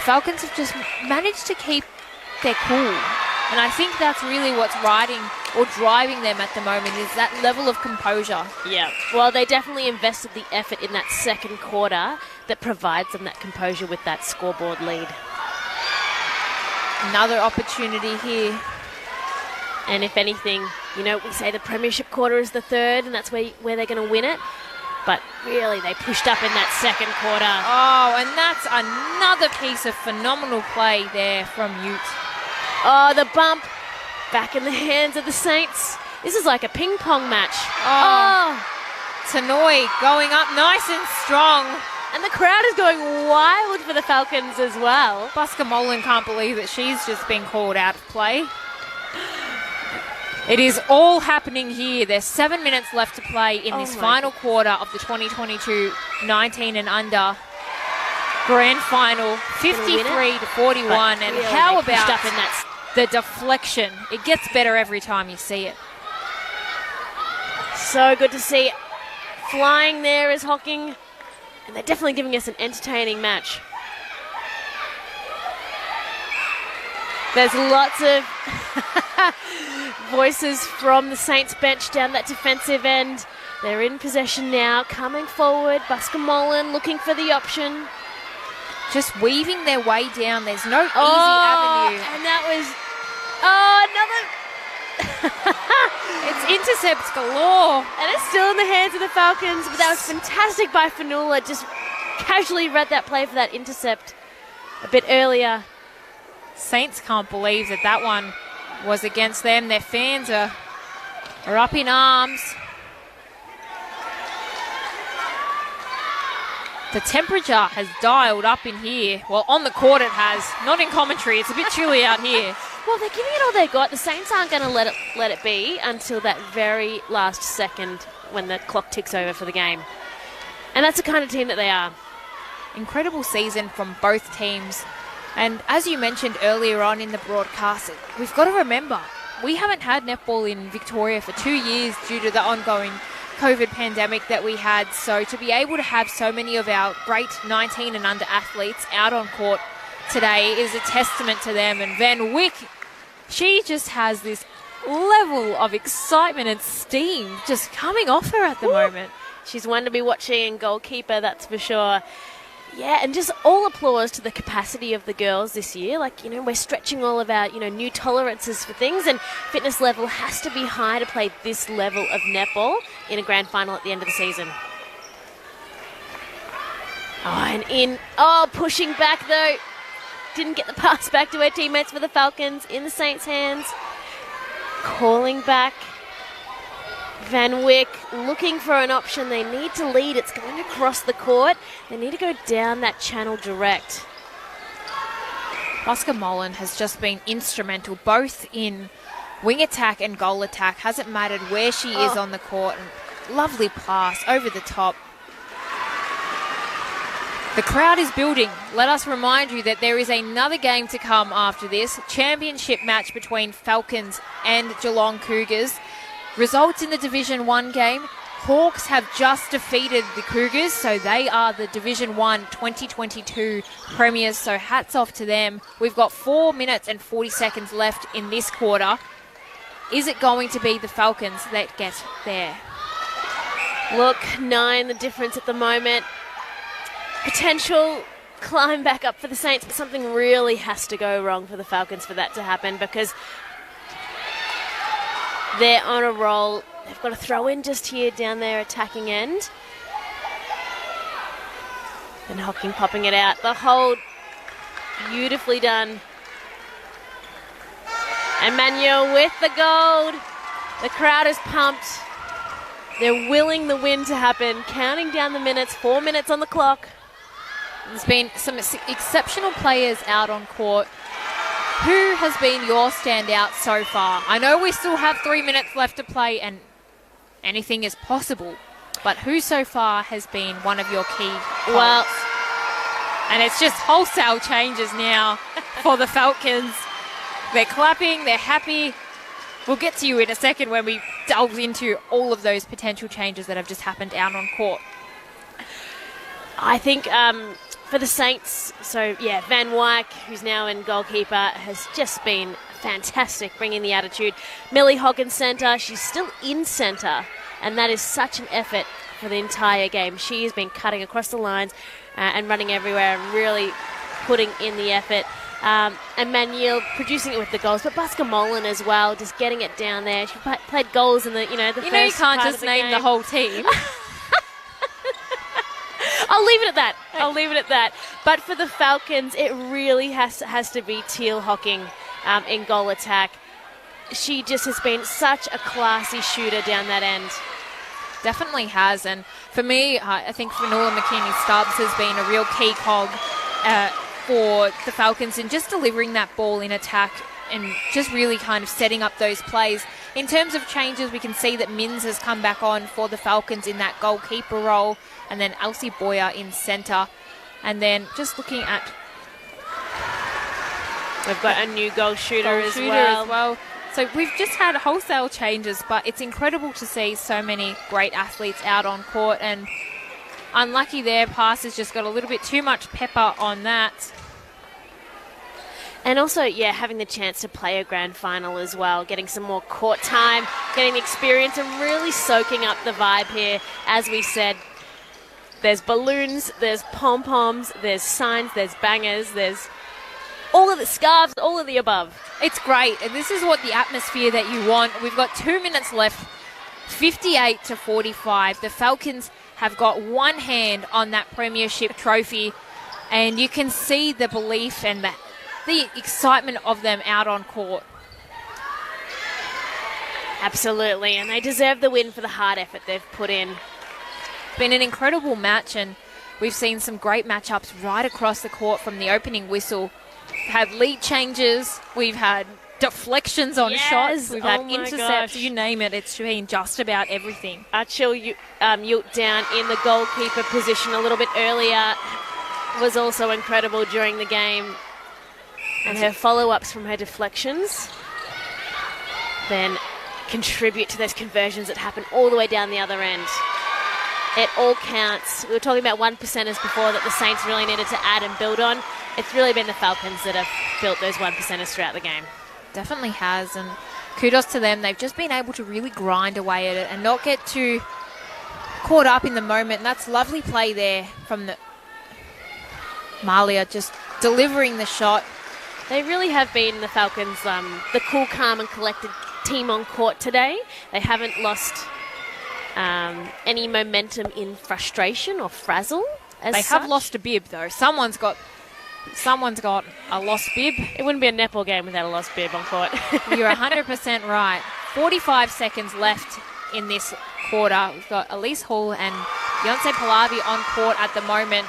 Falcons have just managed to keep their cool. And I think that's really what's riding or driving them at the moment, is that level of composure. Yeah, well, they definitely invested the effort in that second quarter that provides them that composure with that scoreboard lead. Another opportunity here. And if anything, you know, we say the premiership quarter is the third, and that's where they're going to win it. But really, they pushed up in that second quarter. Oh, and that's another piece of phenomenal play there from Ute. Oh, the bump back in the hands of the Saints. This is like a ping pong match. Oh. Tanoi going up nice and strong. And the crowd is going wild for the Falcons as well. Busker-Molan can't believe that she's just been called out of play. It is all happening here. There's 7 minutes left to play in this final quarter of the 2022 19 and under grand final, 53-41. And how about the deflection? It gets better every time you see it. So good to see. Flying there is Hocking, and they're definitely giving us an entertaining match. There's lots of voices from the Saints bench down that defensive end. They're in possession now, coming forward. Busker-Molan looking for the option. Just weaving their way down. There's no easy avenue. And that was... another... It's intercepts galore. And it's still in the hands of the Falcons, but that was fantastic by Fanula. Just casually read that play for that intercept a bit earlier. Saints can't believe that that one was against them. Their fans are up in arms. The temperature has dialed up in here. Well, on the court it has. Not in commentary. It's a bit chilly out here. Well, they're giving it all they got. The Saints aren't going to let it be until that very last second when the clock ticks over for the game. And that's the kind of team that they are. Incredible season from both teams. And as you mentioned earlier on in the broadcast, we've got to remember, we haven't had netball in Victoria for 2 years due to the ongoing COVID pandemic that we had. So to be able to have so many of our great 19 and under athletes out on court today is a testament to them. And Van Wyck, she just has this level of excitement and steam just coming off her at the moment. She's one to be watching in goalkeeper, that's for sure. Yeah, and just all applause to the capacity of the girls this year. Like, you know, we're stretching all of our, new tolerances for things, and fitness level has to be high to play this level of netball in a grand final at the end of the season. Pushing back though. Didn't get the pass back to her teammates for the Falcons in the Saints' hands. Calling back. Van Wyck looking for an option. They need to lead. It's going across the court. They need to go down that channel direct. Busker-Molan has just been instrumental both in wing attack and goal attack. Hasn't mattered where she is on the court. And lovely pass over the top. The crowd is building. Let us remind you that there is another game to come after this. Championship match between Falcons and Geelong Cougars. Results in the Division 1 game. Hawks have just defeated the Cougars, so they are the Division 1 2022 premiers, so hats off to them. We've got 4 minutes and 40 seconds left in this quarter. Is it going to be the Falcons that get there? Look, 9 the difference at the moment. Potential climb back up for the Saints, but something really has to go wrong for the Falcons for that to happen, because they're on a roll. They've got a throw in just here down their attacking end. And Hocking popping it out. The hold, beautifully done. And Manuel with the gold. The crowd is pumped. They're willing the win to happen. Counting down the minutes, 4 minutes on the clock. There's been some exceptional players out on court. Who has been your standout so far? I know we still have 3 minutes left to play and anything is possible, but who so far has been one of your key players? Well, and it's just wholesale changes now for the Falcons. They're clapping, they're happy. We'll get to you in a second when we delve into all of those potential changes that have just happened out on court. I think for the Saints, Van Wyk, who's now in goalkeeper, has just been fantastic, bringing the attitude. Millie Hogg in centre. She's still in centre, and that is such an effort for the entire game. She has been cutting across the lines and running everywhere and really putting in the effort. And Manuel producing it with the goals, but Busker Mullen as well, just getting it down there. She played goals in the the first you can't part just of the name game. the whole team. I'll leave it at that. But for the Falcons, it really has to be Teal Hocking in goal attack. She just has been such a classy shooter down that end. Definitely has. And for me, I think Finola McKinney-Stubbs has been a real key cog for the Falcons in just delivering that ball in attack and just really kind of setting up those plays. In terms of changes, we can see that Mins has come back on for the Falcons in that goalkeeper role, and then Elsie Boyer in centre. And then just looking at... We've got a new goal shooter as well. So we've just had wholesale changes, but it's incredible to see so many great athletes out on court, and unlucky there, Pass has just got a little bit too much pepper on that. And also, having the chance to play a grand final as well, getting some more court time, getting the experience and really soaking up the vibe here. As we said, there's balloons, there's pom-poms, there's signs, there's bangers, there's all of the scarves, all of the above. It's great, and this is what the atmosphere that you want. We've got 2 minutes left, 58-45. The Falcons have got one hand on that premiership trophy, and you can see the belief and the excitement of them out on court. Absolutely, and they deserve the win for the hard effort they've put in. It's been an incredible match, and we've seen some great matchups right across the court from the opening whistle. We've had lead changes, we've had deflections on shots, we've had intercepts, you name it, it's been just about everything. Archil Yult down in the goalkeeper position a little bit earlier was also incredible during the game. And her follow-ups from her deflections then contribute to those conversions that happen all the way down the other end. It all counts. We were talking about 1%ers before that the Saints really needed to add and build on. It's really been the Falcons that have built those 1%ers throughout the game. Definitely has, and kudos to them. They've just been able to really grind away at it and not get too caught up in the moment. And that's lovely play there from the Malia, just delivering the shot. They really have been, the Falcons, the cool, calm and collected team on court today. They haven't lost any momentum in frustration or frazzle as They such. have lost a bib, though. Someone's got a lost bib. It wouldn't be a netball game without a lost bib on court. You're 100% right. 45 seconds left in this quarter. We've got Elise Hall and Beyonce Pallavi on court at the moment.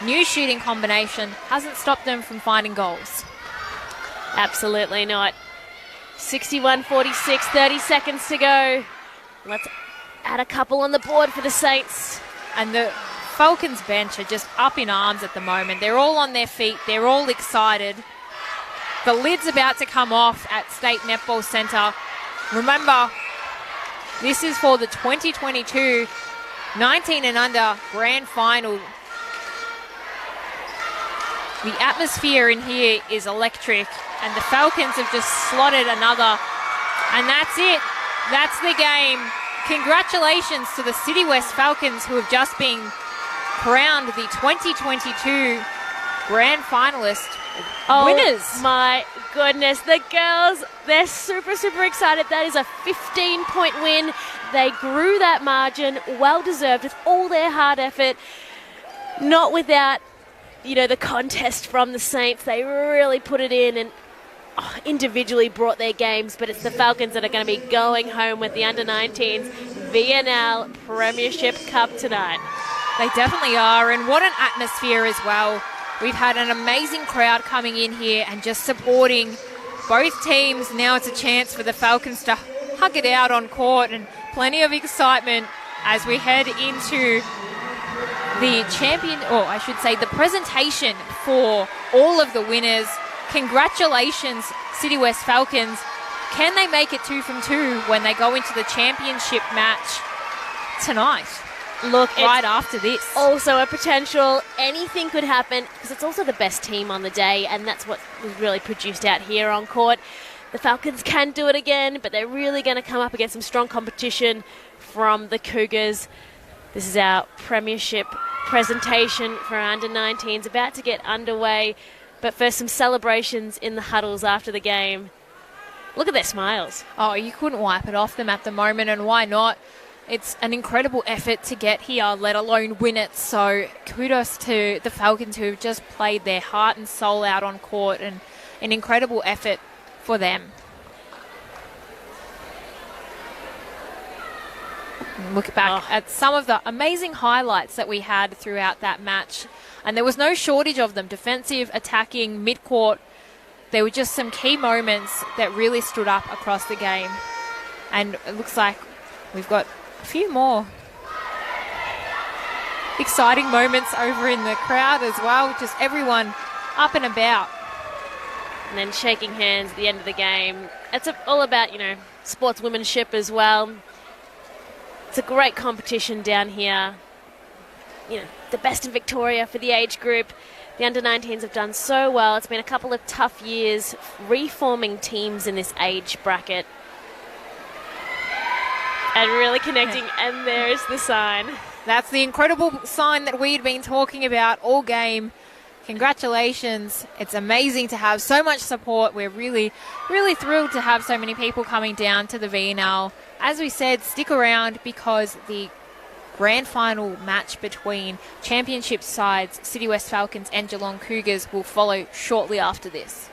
New shooting combination hasn't stopped them from finding goals. Absolutely not. 61-46, 30 seconds to go. Let's add a couple on the board for the Saints. And the Falcons bench are just up in arms at the moment. They're all on their feet. They're all excited. The lid's about to come off at State Netball Centre. Remember, this is for the 2022 19 and under grand final. The atmosphere in here is electric, and the Falcons have just slotted another. And that's it. That's the game. Congratulations to the City West Falcons, who have just been crowned the 2022 grand finalist winners. Oh my goodness, the girls, they're super, super excited. That is a 15-point win. They grew that margin, well-deserved, with all their hard effort, not without, the contest from the Saints. They really put it in and individually brought their games, but it's the Falcons that are going to be going home with the under-19s VNL Premiership Cup tonight. They definitely are, and what an atmosphere as well. We've had an amazing crowd coming in here and just supporting both teams. Now it's a chance for the Falcons to hug it out on court, and plenty of excitement as we head into the the presentation for all of the winners. Congratulations, City West Falcons. Can they make it 2 from 2 when they go into the championship match tonight? Look, right after this. Also a potential anything could happen because it's also the best team on the day, and that's what was really produced out here on court. The Falcons can do it again, but they're really going to come up against some strong competition from the Cougars. This is our premiership presentation for our under-19s about to get underway, but first some celebrations in the huddles after the game. Look at their smiles. Oh, you couldn't wipe it off them at the moment, and why not? It's an incredible effort to get here, let alone win it. So kudos to the Falcons who have just played their heart and soul out on court, and an incredible effort for them. Look back at some of the amazing highlights that we had throughout that match. And there was no shortage of them. Defensive, attacking, mid-court. There were just some key moments that really stood up across the game. And it looks like we've got a few more exciting moments over in the crowd as well. Just everyone up and about. And then shaking hands at the end of the game. It's all about, sportswomanship as well. It's a great competition down here. The best in Victoria for the age group. The under-19s have done so well. It's been a couple of tough years reforming teams in this age bracket. And really connecting, and there's the sign. That's the incredible sign that we'd been talking about all game. Congratulations. It's amazing to have so much support. We're really, really thrilled to have so many people coming down to the VNL. As we said, stick around because the grand final match between championship sides City West Falcons and Geelong Cougars will follow shortly after this.